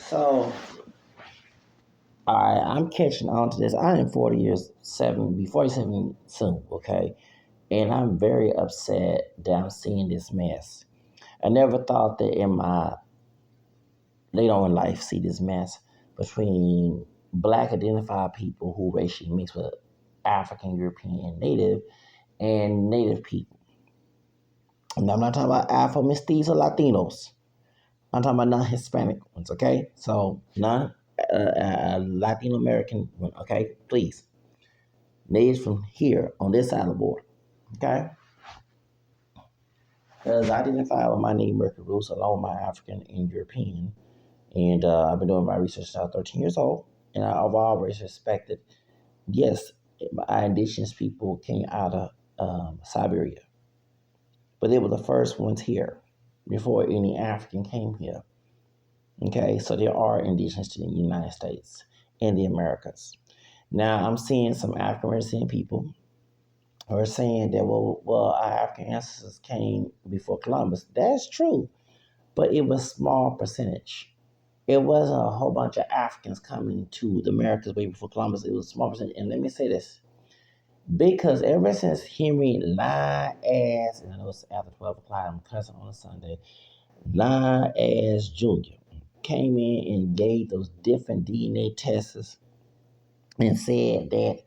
So, I'm catching on to this. I am 47 soon, okay? And I'm very upset that I'm seeing this mess. I never thought that in my later on in life see this mess between black identified people who racially mix with African, European, and native people. And I'm not talking about Afro mestizos or Latinos. I'm talking about non-Hispanic ones, okay? So non Latino American, okay? Please, natives from here on this side of the border, okay? Because I identify with my Native American roots along with my African and European, and I've been doing my research since I was 13 years old, and I've always respected. Yes, our indigenous people came out of Siberia, but they were the first ones here before any African came here. Okay, so there are indigenous to the United States and the Americas. Now, I'm seeing some African American people who are saying that, well, our African ancestors came before Columbus. That's true, but it was a small percentage. It wasn't a whole bunch of Africans coming to the Americas way before Columbus. It was a small percentage. And let me say this, because ever since Henry lied ass, and I know it's after 12 o'clock, I'm cussing on a Sunday, lied ass Jr. came in and gave those different DNA tests and said that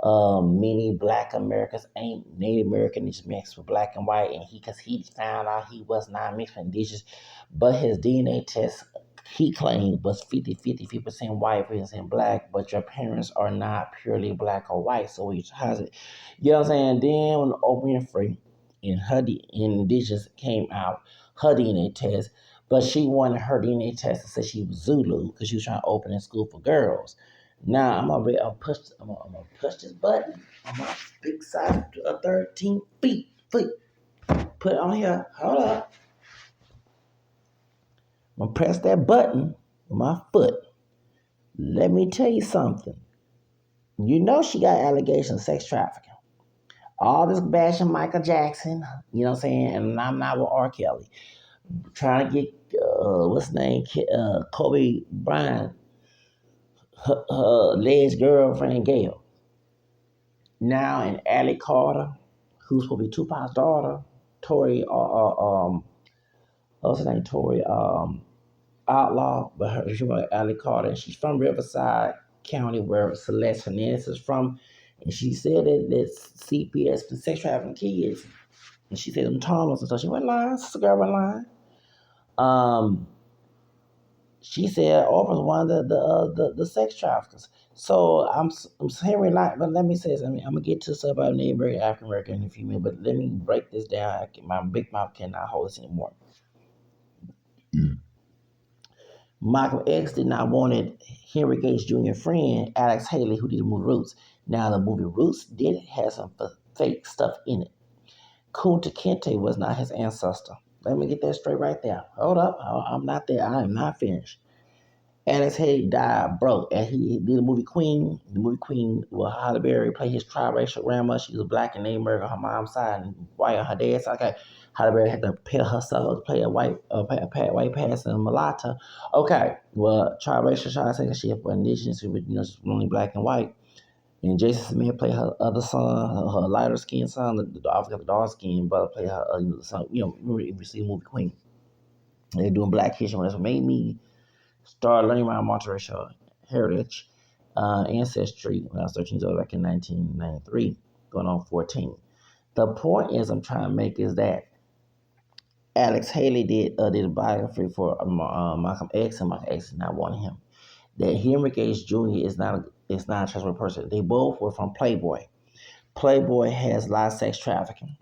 many black Americans ain't Native American, it's mixed with black and white, and because he found out he was not mixed with indigenous, but his DNA test he claimed was 50% white, 50% black, but your parents are not purely black or white, so he has it. You know what I'm saying? Then when Oprah Winfrey and indigenous came out, her DNA test, but she wanted her DNA test to say she was Zulu because she was trying to open a school for girls. Now I'm gonna push this button on my big size 13 feet. Put it on here. Hold up. I'm gonna press that button with my foot. Let me tell you something. You know she got allegations of sex trafficking. All this bashing Michael Jackson, you know what I'm saying? And I'm not with R. Kelly. Trying to get what's his name? Kobe Bryant, her alleged girlfriend Gail. Now in Allie Carter, who's supposed to be Tupac's daughter, Tori, what's her name? Tori Outlaw, but she was Allie Carter, and she's from Riverside County, where Celeste Hernandez is from, and she said that CPS been sex trafficking kids, and she said them tunnels and stuff. She went lying, sister girl went lying. Um, she said Oprah's one of the sex traffickers. So I'm hearing like, but let me say this. I mean, I'm gonna get to stuff about neighbor African American in a few minutes, but let me break this down. My big mouth cannot hold this anymore. Malcolm X did not wanted Henry Gates Jr. friend Alex Haley, who did the movie Roots. Now the movie Roots did have some fake stuff in it. Kunta Kinte was not his ancestor. Let me get that straight right there. Hold up, I'm not there. I am not finished. Alex Haley died broke, and he did the movie Queen. The movie Queen, well, Halle Berry played his triracial grandma. She was black and Native American on her mom's side and white on her dad's side. Okay, Halle Berry had to pair herself to play a white passing and mulatto. Okay, well, triracial, trying to say she had indigenous, just only black and white. And Jason Smith played her other son, her lighter skinned son. I forgot the dark skinned brother played her son. Remember if you see the movie Queen, they're doing Black History. That's what made me started learning my multiracial heritage, ancestry when I was 13 years old back in 1993, going on 14. The point is I'm trying to make is that Alex Haley did a biography for Malcolm X, and Malcolm X did not want him. That Henry Gates Jr. is not a trustworthy person. They both were from Playboy. Playboy has a lot of sex trafficking.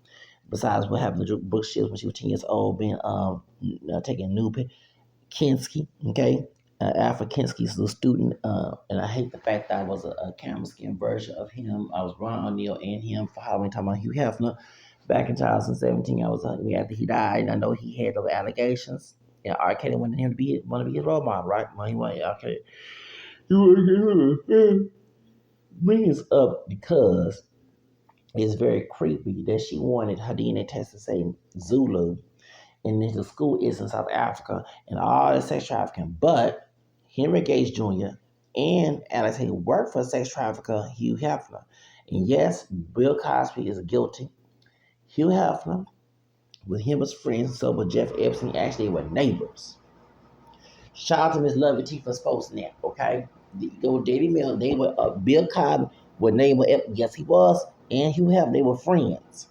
Besides what happened to Brooke Shields when she was 10 years old, being taking new Kinski, okay? Alfred Kinski's a student, and I hate the fact that I was a camera skin version of him. I was Ron O'Neal and him for Halloween, talking about Hugh Hefner. Back in 2017, I was after he died, and I know he had those allegations. Yeah, R. Kelly wanted him to be his role model, right? Well, he wanted R. Kelly. Bring this up because it's very creepy that she wanted her DNA test to say Zulu, and then the school is in South Africa, and all the sex trafficking, but Henry Gates Jr. and Alex Haley worked for sex trafficker Hugh Hefner. And yes, Bill Cosby is guilty. Hugh Hefner, with him as friends, so with Jeff Epstein, actually were neighbors. Shout out to Miss Lovey T for Sportsnet, okay? Go Daily Mail, they were Bill Cosby were neighbor, yes he was, and Hugh Hefner, they were friends.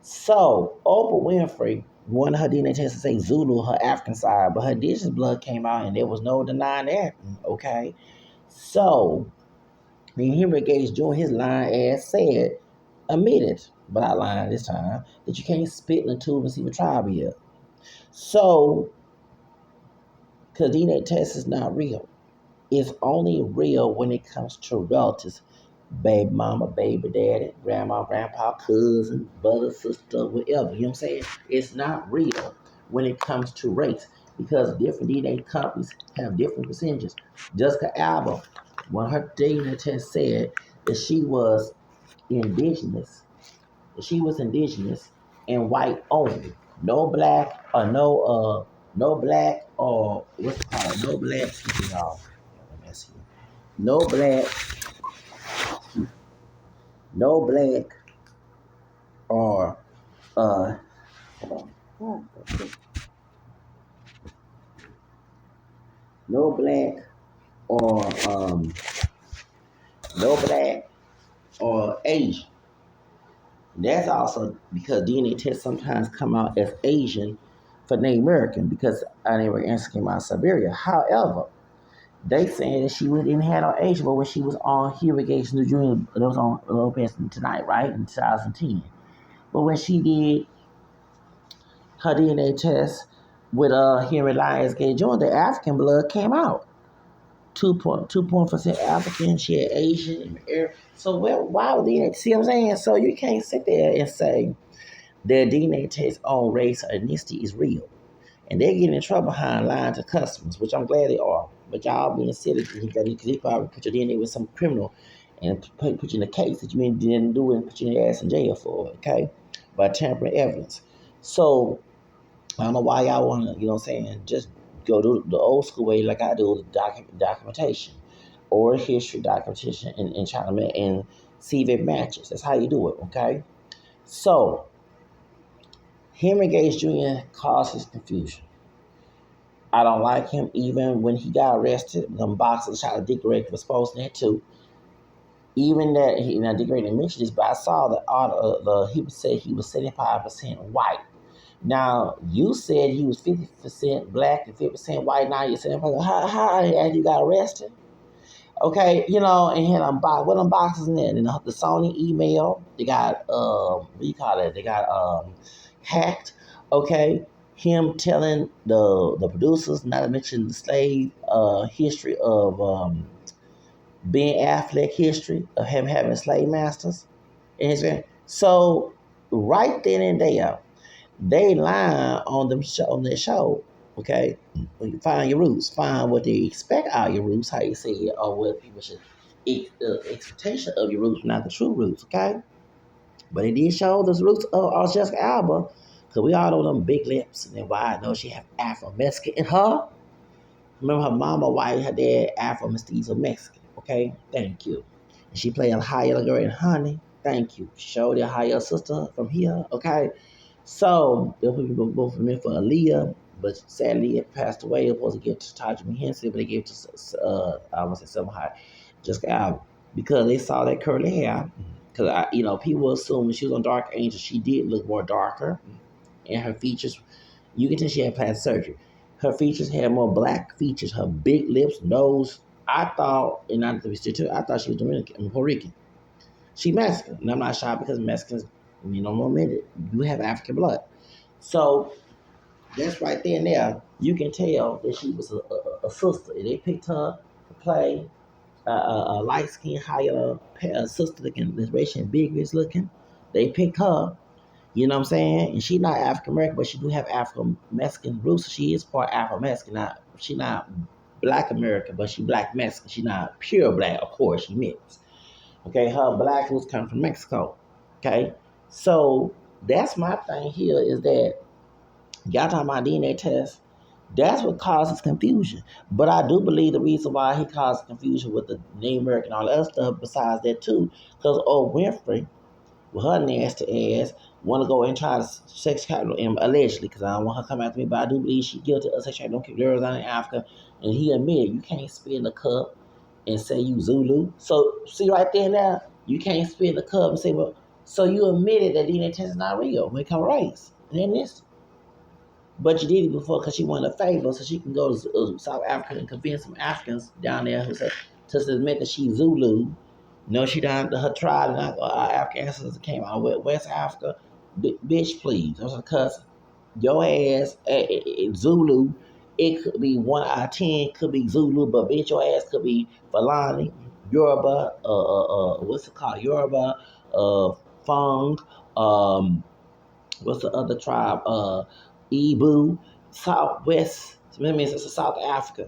So Oprah Winfrey wanted her DNA test to say Zulu, her African side, but her indigenous blood came out, and there was no denying that. Okay, so when Henry Gates Jr. his line ass said, admitted, but I lied this time, that you can't spit in a tube and see what tribe you is. So, because DNA test is not real. It's only real when it comes to relatives. Baby mama, baby daddy, grandma, grandpa, cousin, brother, sister, whatever. You know what I'm saying? It's not real when it comes to race because different DNA companies have different percentages. Jessica Alba, when her DNA test said that she was indigenous, and white only. No black or no black or what's it called? No black, y'all. Let me see. No black, no black or hold on. No black or no black or Asian. That's also because DNA tests sometimes come out as Asian for Native American because Native American ancestors came out of Siberia. However, they saying that she didn't have no Asian, but when she was on Here Gates New Junior, it was on Lopez Tonight, right, in 2010. But when she did her DNA test with Henry Lyons Gay Jr., the African blood came out. 2.2% African, she had Asian. So why would DNA? See what I'm saying? So you can't sit there and say their DNA test on race or ethnicity is real. And they're getting in trouble behind lying to customers, which I'm glad they are. But y'all being silly because they probably put your DNA with some criminal and put you in a case that you didn't do and put your ass in jail for, okay? By tampering evidence. So I don't know why y'all want to, you know what I'm saying, just go to the old school way like I do, documentation or history documentation and try to and see if it matches. That's how you do it, okay? So, Henry Gates Jr. causes confusion. I don't like him even when he got arrested. Them boxers tried to decorate for Sportsnet too. Even that, Dick didn't mention this, but I saw that he said he was 75% white. Now, you said he was 50% black and 50% white. Now you're saying, how you got arrested? Okay, and here what them boxes in there? And the Sony email, they got, what do you call it? They got hacked. Okay, him telling the producers, not to mention the slave history of Ben Affleck history of him having slave masters. So, right then and there, they lie on their show. Okay, when you find your roots, find what they expect out of your roots, how you say it, or what people should expectation of your roots, not the true roots. Okay, but it did show the roots of Jessica Alba, because we all know them big lips, and then why I know she have Afro Mexican in her. Remember her mama white, her dad Afro mestizo Mexican. Okay, thank you. And she played a higher girl in Honey. Thank you. She showed her higher sister from here. Okay. So they'll put people both in for Aaliyah, but sadly it passed away. It was supposed to get to Taj Henson, but they gave it to I want to say something high, Jessica Alba, because they saw that curly hair. Because people assume when she was on Dark Angel, she did look more darker, and her features, you can tell she had plastic surgery. Her features had more black features. Her big lips, nose. I thought, and not to be too, I thought she was Dominican, Puerto Rican. She Mexican, and I'm not shocked because Mexicans, more minute, you have African blood. So that's right there and there. You can tell that she was a sister. They picked her to play a light skinned, higher sister looking, this racial ambiguous looking. They picked her. You know what I'm saying? And she's not African American, but she do have Afro Mexican roots. So she is part Afro Mexican. She's not Black American, but she Black Mexican. She's not pure Black, of course. She mixed. Okay, her Black roots come from Mexico. Okay, so that's my thing here is that y'all talking about DNA test. That's what causes confusion. But I do believe the reason why he caused confusion with the Native American and all that other stuff, besides that too, because old Winfrey, with her nasty ass, want to go and try to sex traffic him allegedly, because I don't want her to come after me, but I do believe she guilty of sex trafficking. Don't keep girls down in Africa, and he admitted you can't spit in the cup and say you Zulu. So see right there now, you can't spit in the cup and say, well, so you admitted that DNA test is not real when it comes to race. And then this. But you did it before because she wanted a favor so she can go to South Africa and convince some Africans down there who said to admit that she's Zulu. No, she down her tribe and our African ancestors came out of West Africa. Bitch, please. I was cuss. Your ass, Zulu. It could be 1 out of 10, could be Zulu, but bitch, your ass could be Fulani, Yoruba, what's it called? Yoruba, Fung, what's the other tribe? Ibu, Southwest. That means it's South Africa.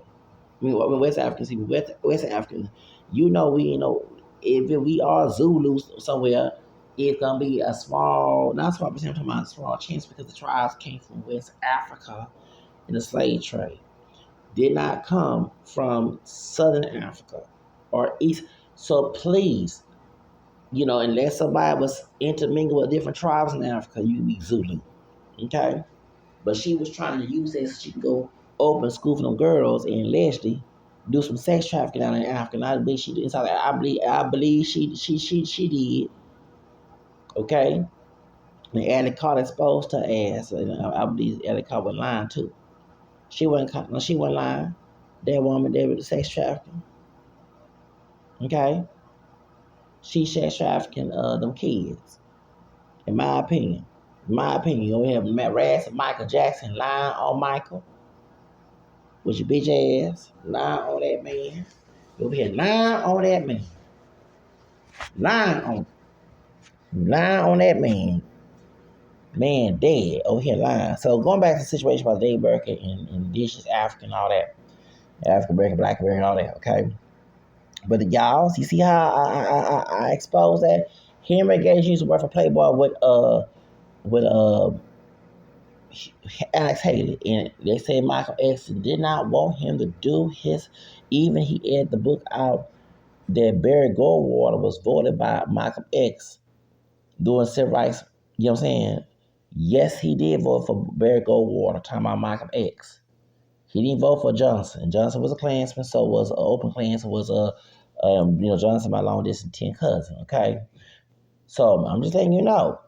West Africans, even West Africans. If we are Zulus somewhere, it's gonna be a small, not small percent, I'm talking about a small chance because the tribes came from West Africa in the slave trade. Did not come from Southern Africa or East. So please, unless somebody was intermingled with different tribes in Africa, you be Zulu. Okay? But she was trying to use that so she could go open school for them girls and allegedly do some sex trafficking down in Africa. And I believe she did. I believe she did. Okay? And Allie Carter exposed her ass. And I believe Allie Carter was lying too. She wasn't lying. That woman there with the sex trafficking. Okay? She sex trafficking them kids. In my opinion. You don't have Matt Rass and Michael Jackson lying on Michael with your bitch ass. Lying on that man. You over here lying on that man. Lying on that man. Man dead over here lying. So going back to the situation about Dave Burke and indigenous African and all that. African American, Black American, all that, okay? But y'all, you see how I exposed that? Henry Gage used to work for Playboy with Alex Haley, and they say Michael X did not want him to do his. Even he had the book out that Barry Goldwater was voted by Michael X doing civil rights. You know what I'm saying? Yes, he did vote for Barry Goldwater. Talking about Michael X. He didn't vote for Johnson. Johnson was a Klansman, so was an open Klansman, was Johnson my long distance 10 cousin. Okay, so I'm just letting you know.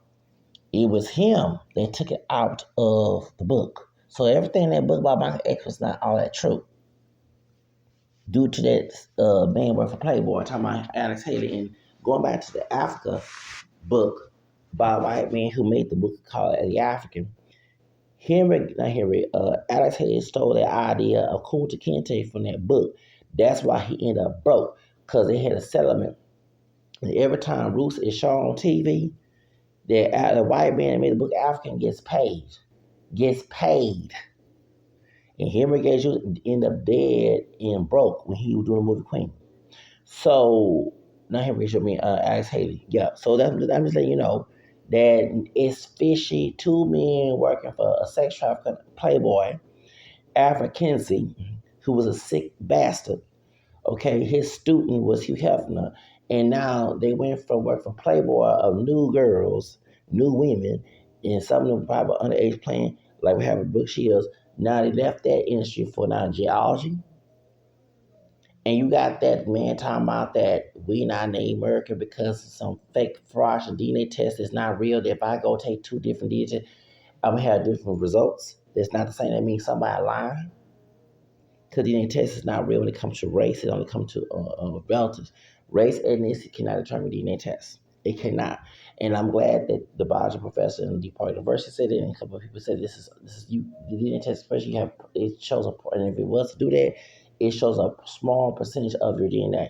It was him that took it out of the book. So everything in that book about Michael X was not all that true. Due to that man working for Playboy, talking about Alex Haley, and going back to the Africa book by a white man who made the book called The African. Alex Haley stole that idea of Kunta Kinte from that book. That's why he ended up broke, because they had a settlement. And every time Bruce is shown on TV, the white man that made the book African gets paid. And Henry Gage ended up dead and broke when he was doing the movie Queen. So, not Henry Gage, Alex Haley. Yeah, so I'm just letting you know that it's fishy. 2 men working for a sex trafficker, Playboy, Alfred Kinsey, who was a sick bastard. Okay, his student was Hugh Hefner, and now they went from work for Playboy of new girls, new women, and some of them probably underage playing, like we have with Brooke Shields. Now they left that industry for now geology. And you got that man talking about that we not Native American because some fake fraudulent DNA test is not real. That if I go take 2 different DNA tests, I'm gonna have different results. That's not the same. That means somebody lying. Because DNA test is not real when it comes to race. It only comes to relatives. Race, ethnicity cannot determine DNA test. It cannot. And I'm glad that the biology professor in DePaul University said it, and a couple of people said this is you. The DNA test, especially it shows a, and if it was to do that, it shows a small percentage of your DNA.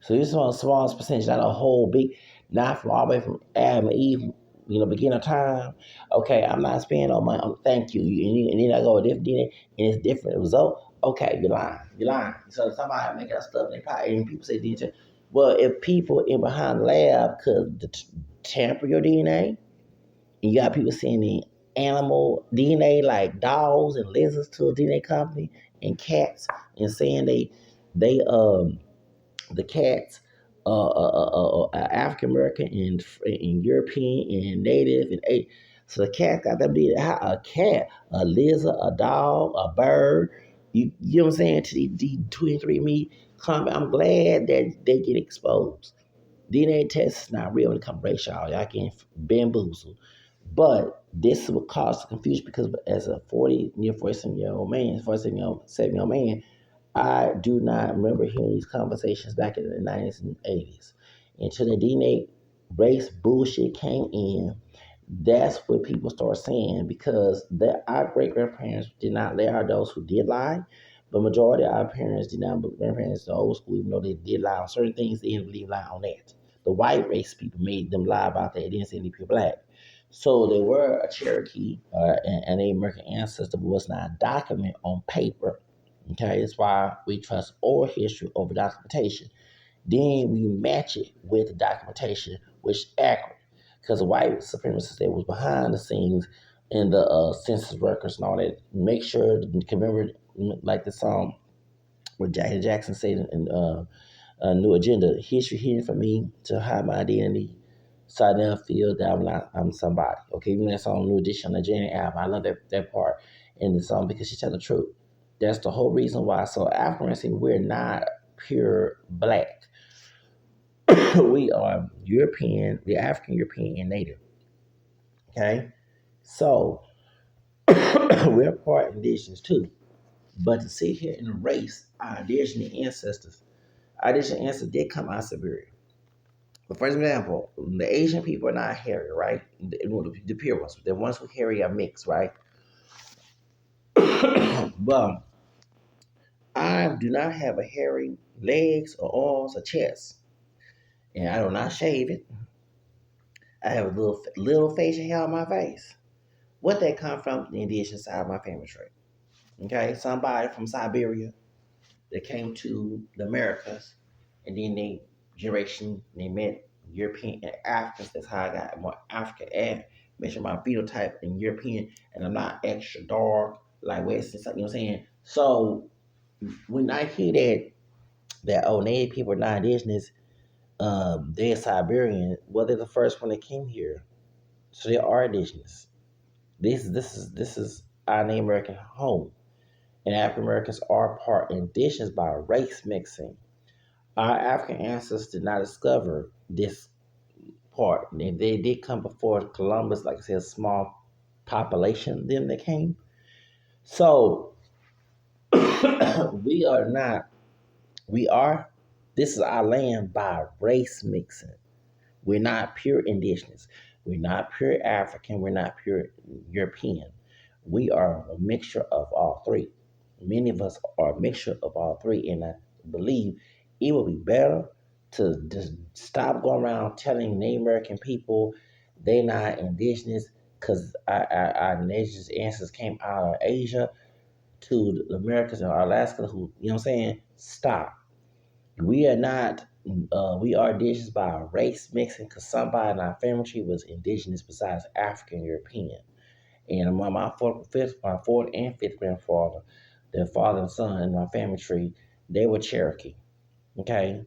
So this is a small percentage, not a whole big, not from all the way from Adam and Eve, beginning of time. Okay, I'm not spending all my thank you. And then I go with different DNA and it's different result. Okay, you're lying. So somebody making up stuff and people say DNA. Well, if people in behind the lab could tamper your DNA, and you got people saying animal DNA like dogs and lizards to a DNA company and cats and saying they the cats African American and European and Native and so the cat got them did a cat, a lizard, a dog, a bird. You know what I'm saying? To the 23 Me comment, I'm glad that they get exposed. DNA test is not real when it comes to race, y'all can bamboozle. But this will cause confusion because as a 47-year-old man, 47-year-old man, I do not remember hearing these conversations back in the 90s and 80s. Until the DNA race bullshit came in, that's what people start saying because our great grandparents did not. There are those who did lie, but majority of our parents did not. But grandparents, the old school, even though they did lie on certain things, they didn't believe lie on that. The white race people made them lie about that. They didn't say any people black. So they were a Cherokee and a American ancestor, but was not documented on paper. Okay, that's why we trust oral history over documentation. Then we match it with the documentation, which is accurate. Because the white supremacists that was behind the scenes in the census records and all that, make sure to remember, like the song what Jackie Jackson said in New Agenda, history hidden from me to hide my identity. So I never feel that I'm somebody. Okay, even that song New Edition on the Janet album, I love that part in the song because she tell the truth. That's the whole reason why. So African, we're not pure black. We are European, we're African, European, and Native. Okay? So we're part indigenous too. But to sit here and race our indigenous ancestors, our indigenous ancestors did come out of Siberia. But for example, the Asian people are not hairy, right? The pure ones, the ones who hairy are mixed, right? But I do not have a hairy legs or arms or chest, and I do not shave it. I have a little facial hair on my face. What that come from? The indigenous side of my family tree. Okay, somebody from Siberia that came to the Americas, and then they met European and Africans. That's how I got more African and mention my phenotype in European, and I'm not extra dark like West. You know what I'm saying? So when I hear that Native people are not indigenous, they're Siberian. Well, they're the first one that came here, so they are indigenous. This is our Native American home. And African Americans are part indigenous by race mixing. Our African ancestors did not discover this part. They did come before Columbus, like I said, a small population then they came. So we are not, we are, this is our land by race mixing. We're not pure indigenous. We're not pure African. We're not pure European. We are a mixture of all three. Many of us are a mixture of all three, and I believe it would be better to just stop going around telling Native American people they're not indigenous because our indigenous ancestors came out of Asia to the Americas and Alaska, who, you know what I'm saying? Stop. We are not, we are indigenous by race mixing because somebody in our family tree was indigenous besides African European. And among my fourth and fifth grandfather, their father and son in my family tree, they were Cherokee. Okay.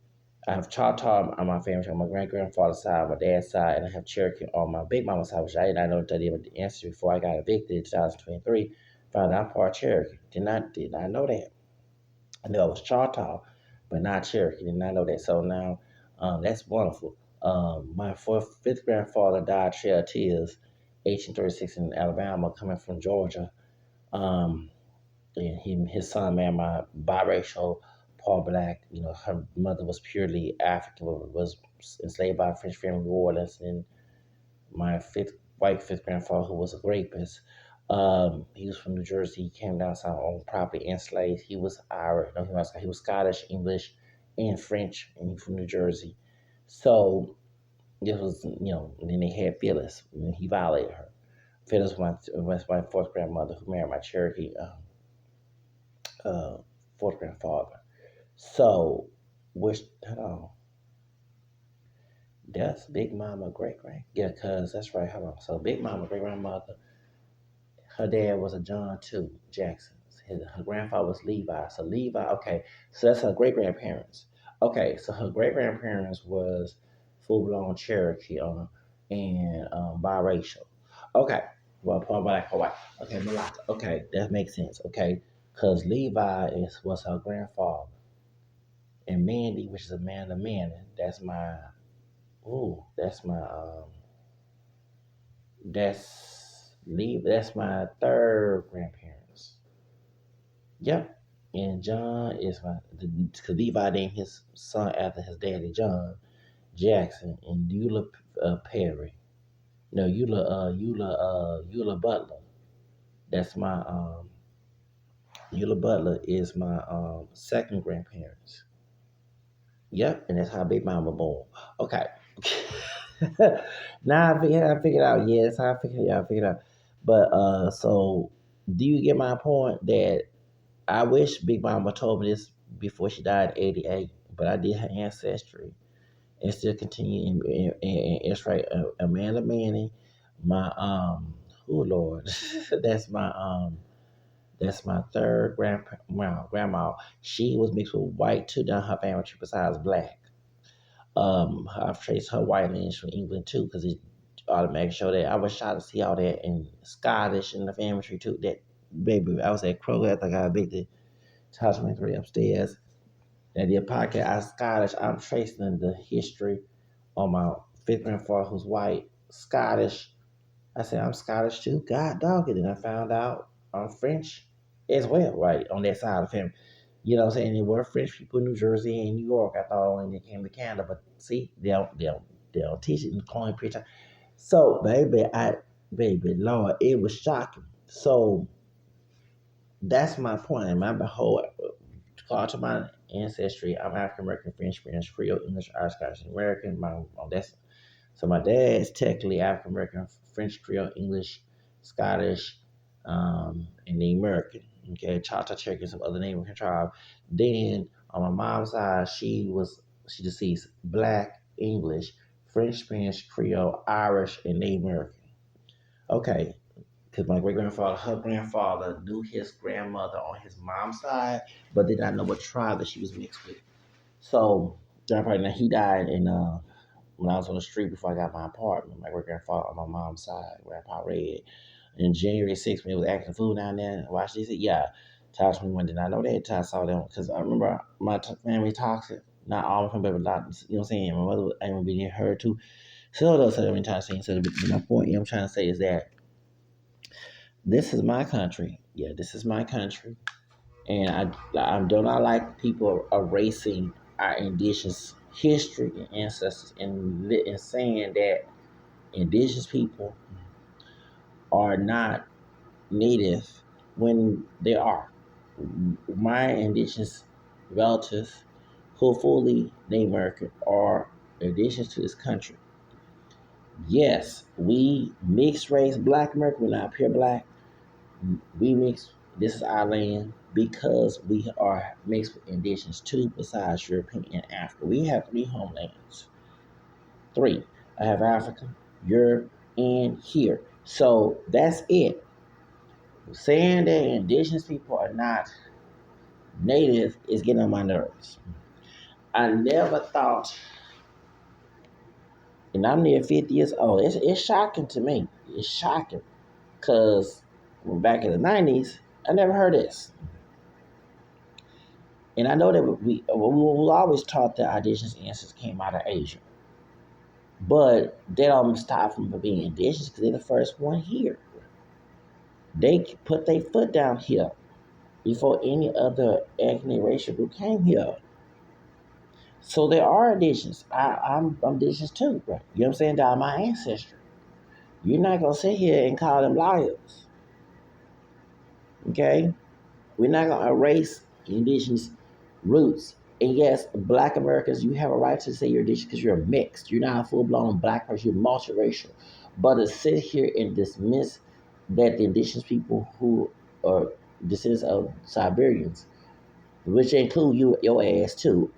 I have Choctaw on my family tree on my great grandfather's side, my dad's side, and I have Cherokee on my big mama's side, which I did not know until the answer before I got evicted in 2023. Found out I'm part Cherokee. Did not know that. I knew I was Choctaw, but not Cherokee. Did not know that. So now, that's wonderful. My fifth grandfather died Trail of Tears, 1836 in Alabama, coming from Georgia. Um, and his son married my biracial, Paul Black. You know, her mother was purely African, was enslaved by a French family in New Orleans, and my fifth grandfather, who was a rapist. He was from New Jersey. He came down south on property enslaved. He was Irish. No, he was Scottish, English, and French, and he from New Jersey. So this was, and then they had Phyllis, and he violated her. Phyllis was my fourth grandmother who married my Cherokee uh, fourth grandfather. So, which, hold on. That's Big Mama great grand. Yeah, cuz that's right. Hold on. So Big Mama great grandmother. Her dad was a John too, Jackson. Her grandfather was Levi. So Levi, okay, so that's her great grandparents. Okay, so her great grandparents was full blown Cherokee and biracial. Okay, well, part black, part white. Okay, mulatto. Okay, that makes sense. Okay, because Levi was her grandfather, and Mandy, which is Amanda Manning, that's my that's my third grandparents. Yep. And John is because Levi named his son after his daddy, John Jackson, and Eula Perry. No, Eula Butler. That's my Eula Butler is my second grandparents. Yep, and that's how Big Mama born. Okay. Now I figured out. Yes, I figured out. But so do you get my point that I wish Big Mama told me this before she died in '88, but I did her ancestry and still continue. And it's right, Amanda Manning, my oh Lord, that's my that's my third grandma. She was mixed with white too. Down her family tree besides black. I've traced her white lineage from England too, because it automatically showed that. I was shocked to see all that in Scottish in the family tree too. That baby, I was at Kroger after I got evicted. House 23 upstairs. And the podcast, I'm Scottish. I'm tracing the history on my fifth grandfather who's white, Scottish. I said, I'm Scottish too. God dog it. And I found out I'm French as well, right, on that side of the family. You know what I'm saying? There were French people in New Jersey and New York. I thought when they came to Canada, but see, they don't teach it in the colonial period. So, baby, Lord, it was shocking. So that's my point. And my whole call to my ancestry, I'm African American, French, Spanish, Creole, English, Irish, Scottish, and American. That's so my dad is technically African American, French, Creole, English, Scottish, and the American. Okay, Chata, Cherokee, and some other Native American tribe. Then on my mom's side, she deceased Black, English, French, Spanish, Creole, Irish, and Native American. Okay, because my great grandfather, her grandfather, knew his grandmother on his mom's side, but did not know what tribe that she was mixed with. So, grandpa, now he died when I was on the street before I got my apartment. My great grandfather on my mom's side, Grandpa Red. In January 6th, when he was acting food down there and watched this, yeah. Tosh 21 did not know that. Tosh saw them because I remember my family toxic. Not all of them, but a lot. You know what I'm saying? My mother was able to be near her too. So those so many times saying. So my point, I'm trying to say is that this is my country. Yeah, this is my country, and I do not like people erasing our indigenous history and ancestors and saying that indigenous people are not native when they are. My indigenous relatives who fully Native American are indigenous to this country. Yes, we mixed race black American, we're not pure black. We mix. This is our land because we are mixed with indigenous too, besides European and Africa. We have three homelands. Three. I have Africa, Europe, and here. So that's it. Saying that indigenous people are not native is getting on my nerves. I never thought, and I'm near 50 years old. It's shocking to me. It's shocking because back in the 90s, I never heard this. And I know that we always taught that our indigenous ancestors came out of Asia. But they don't stop from being indigenous because they're the first one here. They put their foot down here before any other ethnic racial group came here. So they are indigenous. I'm indigenous too, bro. You know what I'm saying? They're my ancestry. You're not going to sit here and call them liars. Okay? We're not going to erase indigenous roots. And yes, black Americans, you have a right to say you're indigenous because you're mixed. You're not a full-blown black person. You're multiracial. But to sit here and dismiss that the indigenous people who are descendants of Siberians, which include your ass too,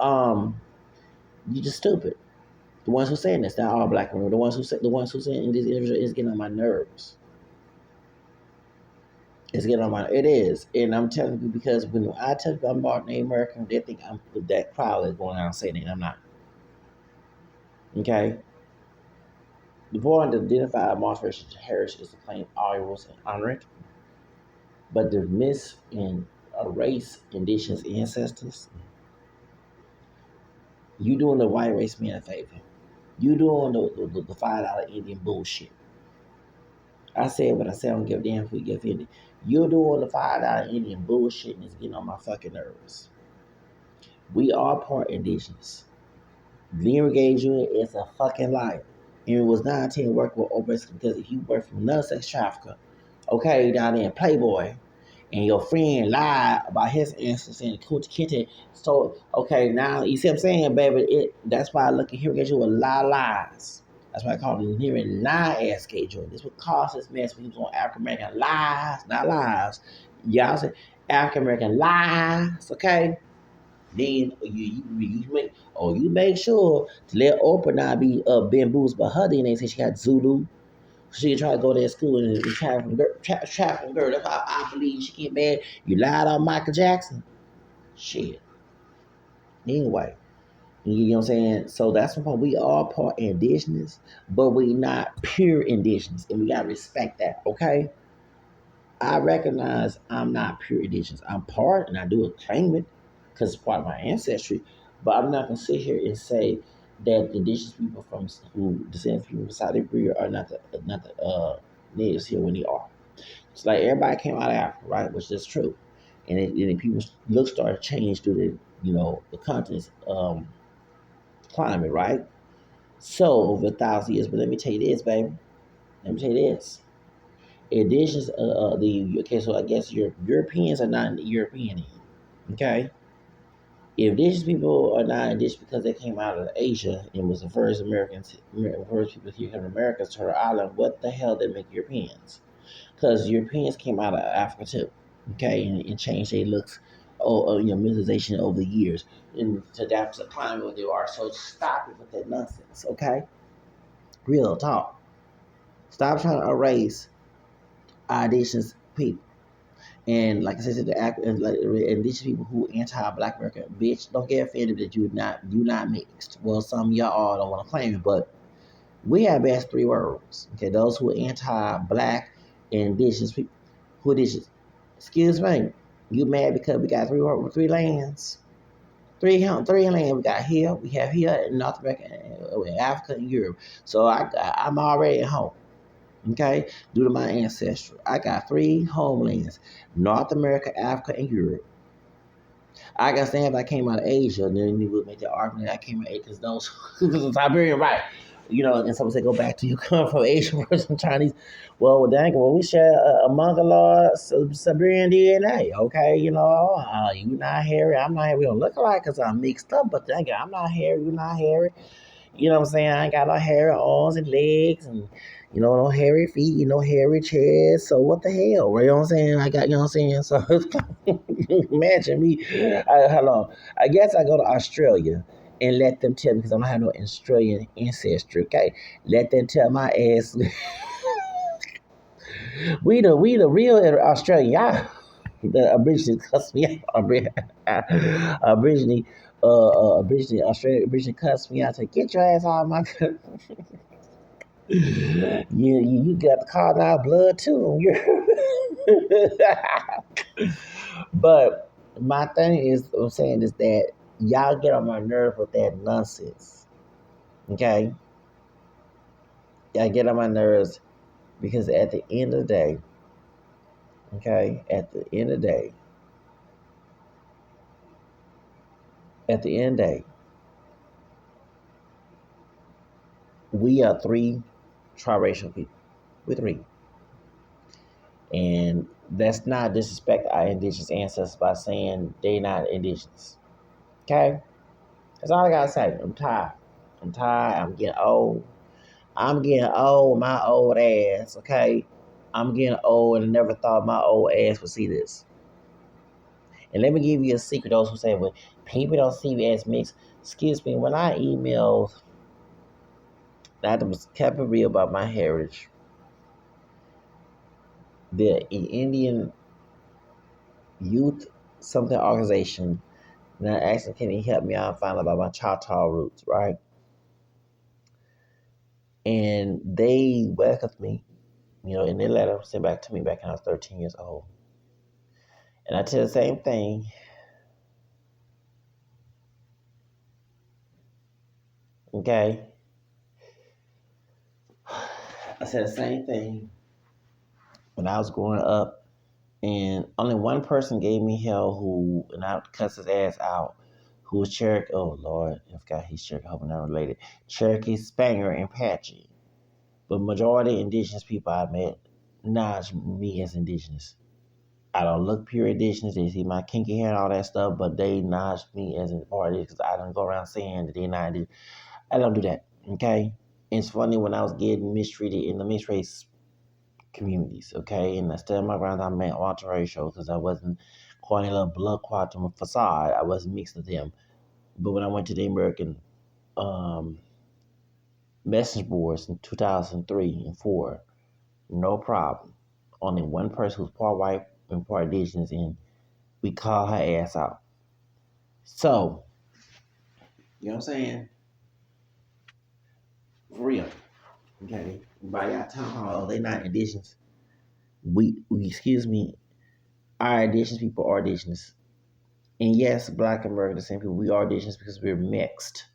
you're just stupid. The ones who saying this, not all black women. The ones who saying this individual is getting on my nerves. It's getting on my. It is, and I'm telling you because when I tell you I'm about Native American, they think I'm that crowd is going out saying it. I'm not. Okay. The point to identify multiracial heritage is to claim all rules and honor it, but to miss in erase indigenous ancestors, you doing the white race man a favor. You doing the $5 Indian bullshit. I said what I said. I don't give a damn if we get offended. You're doing the $5 Indian bullshit and it's getting on my fucking nerves. We are part indigenous. Leary Gage Jr. is a fucking liar. And it was 19 working with Obris because if you work from another sex trafficker, okay, down there in Playboy, and your friend lied about his instance in Kunta Kinte. So, okay, now you see what I'm saying, baby? That's why I look at here and get you a lot of lies. That's why I call him hearing lie ass K Jordan. This would cause this mess when he was on African American lies, not lies. Y'all say African American lies, okay? Then you make sure to let Oprah not be bamboozled by her DNA since she got Zulu. She try to go to that school and trafficking girl. That's why I believe she get mad. You lied on Michael Jackson. Shit. Anyway, you know what I'm saying? So that's the point. We are part indigenous, but we not pure indigenous. And we gotta respect that, okay? I recognize I'm not pure indigenous. I'm part and I do claim it because it's part of my ancestry. But I'm not gonna sit here and say that the indigenous people from who descend from Saudi Arabia are not the natives here when they are. It's like everybody came out of Africa, right? Which is true. And people's look started to change due to, the continent's climate, right? So over 1,000 years, but let me tell you this, baby. Let me tell you this. Indigenous, okay, so I guess Europeans are not European, okay? If indigenous people are not indigenous because they came out of Asia and was the first people here in America to our island, what the hell they make Europeans? Because Europeans came out of Africa too, okay, and changed their looks, miniaturization over the years, and to adapt to the climate where they are. So stop it with that nonsense, okay? Real talk. Stop trying to erase our indigenous people. And like I said, and these people who anti-Black America, bitch, don't get offended that you not mixed. Well, some of y'all don't want to claim it, but we have best three worlds. Okay, those who are anti-Black and indigenous people, who indigenous. Excuse me, you mad because we got three lands, three lands. We got here, we have here in North America, Africa, and Europe. So I'm already at home. Okay, due to my ancestry, I got three homelands: North America, Africa, and Europe. I got saying if I came out of Asia, then you would make the argument that I came out of Asia because those Siberian, right? And someone say go back to you come from Asian versus Chinese. Well, dang, we share a Mongoloid Siberian DNA. Okay, you not hairy, I'm not hairy. We don't look alike because I'm mixed up, but dang, I'm not hairy, you not hairy. You know what I'm saying? I ain't got no hairy arms and legs and, no hairy feet, hairy chest. So what the hell? You know what I'm saying? I got, you know what I'm saying? So imagine me. Hold on. I guess I go to Australia and let them tell me, because I don't have no Australian ancestry, okay? Let them tell my ass, we the real Australian. Y'all, the Aborigines cuss me out. Aborigine, Australia cuss me out. Say, get your ass out of my country. You got the colonized blood too. But my thing is, I'm saying is that y'all get on my nerve with that nonsense. Okay, y'all get on my nerves because at the end of the day, okay, at the end of the day, we are three triracial people. We're three. And that's not disrespect our indigenous ancestors by saying they not indigenous. Okay? That's all I gotta say. I'm tired. I'm getting old. My old ass, okay? I'm getting old and I never thought my old ass would see this. And let me give you a secret, those who say, well, people don't see me as mixed. Excuse me, when I emailed, that was kept it real about my heritage. The Indian youth something organization. And I asked him, can he help me out and find out about my Choctaw roots, right? And they welcomed me, in their letter sent back to me back when I was 13 years old. And I tell the same thing, okay? I said the same thing when I was growing up, and only one person gave me hell who, and I cuss his ass out, who was Cherokee. Oh, Lord, I forgot he's Cherokee, hoping not related. Cherokee, Spaniard, and Apache. But majority of indigenous people I met acknowledge me as indigenous. I don't look pure indigenous. They see my kinky hair and all that stuff, but they acknowledge me as an artist because I don't go around saying that they're not indigenous. I don't do that, okay? It's funny when I was getting mistreated in the mixed race communities, okay? And I stood my ground, I met multiracial because I wasn't calling a little blood quantum facade. I wasn't mixed with them. But when I went to the American message boards in 2003 and 4, no problem. Only one person who's part white and part indigenous, and we call her ass out. So, you know what I'm saying? For real. Okay. By y'all talking about, they not indigenous. We excuse me, our indigenous people are indigenous. And yes, Black American, the same people, we are indigenous because we're mixed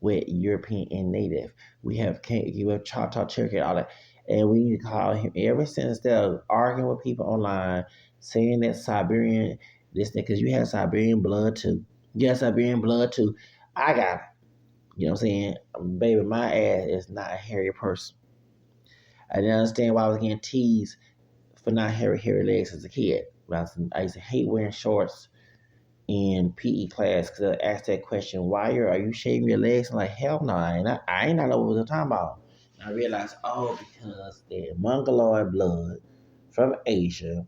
with European and Native. We have Choctaw, Cherokee, all that. And we need to call him ever since they're arguing with people online, saying that Siberian, this thing, because you have Siberian blood too. You have Siberian blood too. I got it. You know what I'm saying? Baby, my ass is not a hairy person. I didn't understand why I was getting teased for not having hairy legs as a kid. I used to hate wearing shorts in PE class because I asked that question, why are you shaving your legs? I'm like, hell no, I ain't know what we're talking about. And I realized, because the Mongoloid blood from Asia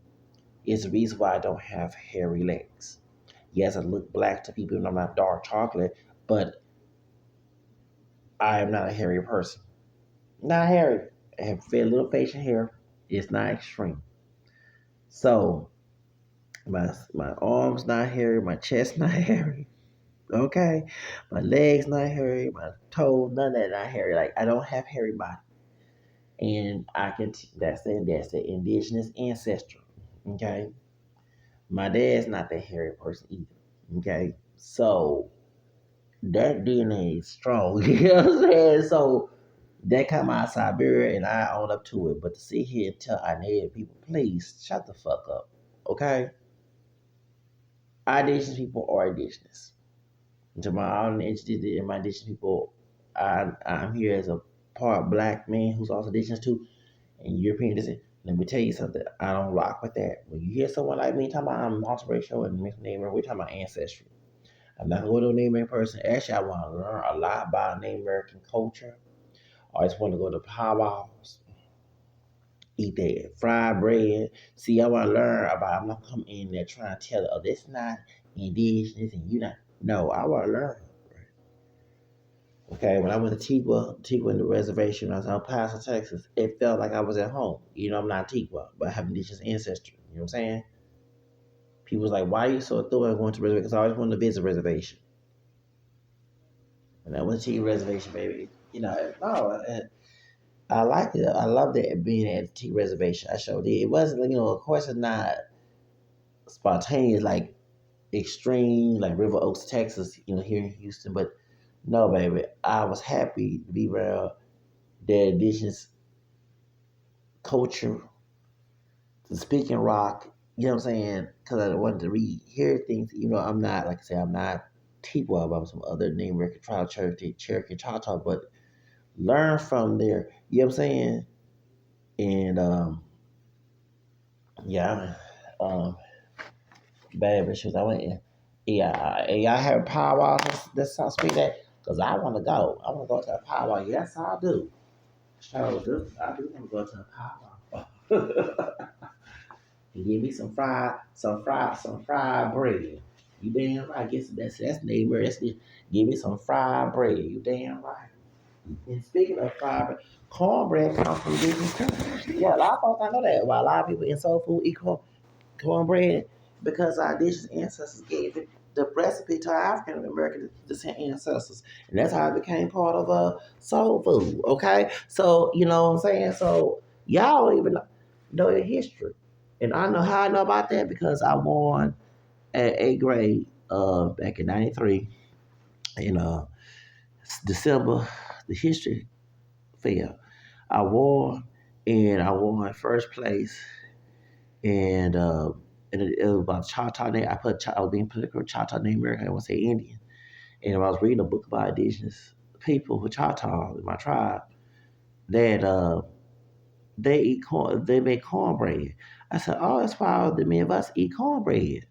is the reason why I don't have hairy legs. Yes, I look black to people and I'm not dark chocolate, but I am not a hairy person. Not hairy. I have very little facial hair. It's not extreme. So my arms not hairy, my chest not hairy. Okay, my legs not hairy, my toes, none of that not hairy. Like I don't have hairy body, and I can. That's the indigenous ancestry. Okay, my dad's not the hairy person either. Okay, so that DNA is strong. You know what I'm saying? So that come out of Siberia, and I own up to it. But to sit here and tell our native people, please shut the fuck up. Okay, our indigenous people are indigenous. To my own interested in my indigenous people, I'm here as a part black man who's also indigenous too, and European descent. Let me tell you something. I don't rock with that. When you hear someone like me talking about I'm multiracial and mixed name, we're talking about ancestry. I'm not going to go to a Native American person. Actually, I want to learn a lot about Native American culture. I just want to go to powwows, eat that fried bread. See, I want to learn about. I'm not coming in there trying to tell, oh, this not indigenous and you not. No, I want to learn. Okay, when I went to Tequa in the reservation, I was in El Paso, Texas. It felt like I was at home. I'm not Tequa, but I have indigenous ancestry. You know what I'm saying? People was like, "Why are you so thrilled going to reservation?" Because I always wanted to visit reservation. And I went to Tequa reservation, baby. I liked it. I loved it being at the Tequa reservation. I showed it. It wasn't, of course, it's not spontaneous like extreme, like River Oaks, Texas. Here in Houston, but no, baby. I was happy to be around the indigenous culture, speaking rock, you know what I'm saying? Because I wanted to hear things, I'm not, like I said, I'm not T-Wab, about some other name record trial Cherokee Choctaw, but learn from there, you know what I'm saying? And, yeah, um, bad issues. I went in, yeah, y'all have powwow, this sounds speak that, because I want to go. I want to go to a powwow. Yes, I do. Sure do. I do want to go to a powwow. And give me some fried bread. You damn right. I guess that's neighbor. Give me some fried bread. You damn right. And speaking of fried bread, cornbread comes from business too. Yeah, a lot of folks I know that. While a lot of people in soul food eat cornbread, because our indigenous ancestors gave it the recipe to our African American descent ancestors, and that's how it became part of soul food. Okay, so you know what I'm saying. So y'all don't even know your history, and I know how I know about that because I won at 8th grade back in '93 in December, the history fair. I won, and I won first place, and it was about Choctaw name. I was being political Choctaw Native American. I want to say Indian, and I was reading a book about indigenous people who Choctaw in my tribe that they eat corn. They make cornbread. I said, oh, that's why the many of us eat cornbread.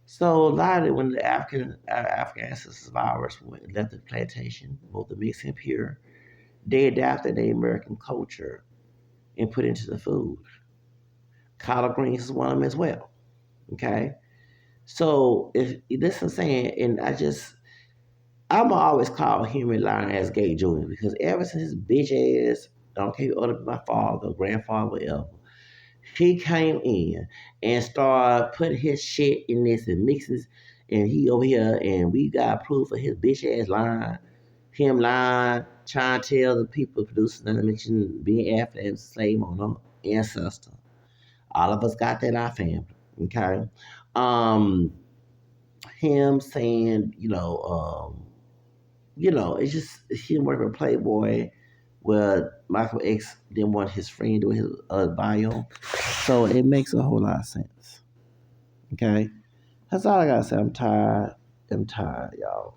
So a lot of it, when the African ancestors of ours left the plantation, both the mixed and pure, they adapted the American culture and put into the food. Collard greens is one of them as well. Okay, so if this is saying, and I'm always call human lying ass gay Junior because ever since his bitch ass, don't care other than my father, grandfather, whatever, he came in and started putting his shit in this and mixes, and he over here, and we got proof of his bitch ass lying, him lying, trying to tell the people producing and mention being African and slave on them ancestor. All of us got that in our family. Okay. Um, him saying, it's just him working with Playboy where Michael X didn't want his friend doing his bio. So it makes a whole lot of sense. Okay? That's all I gotta say. I'm tired, y'all.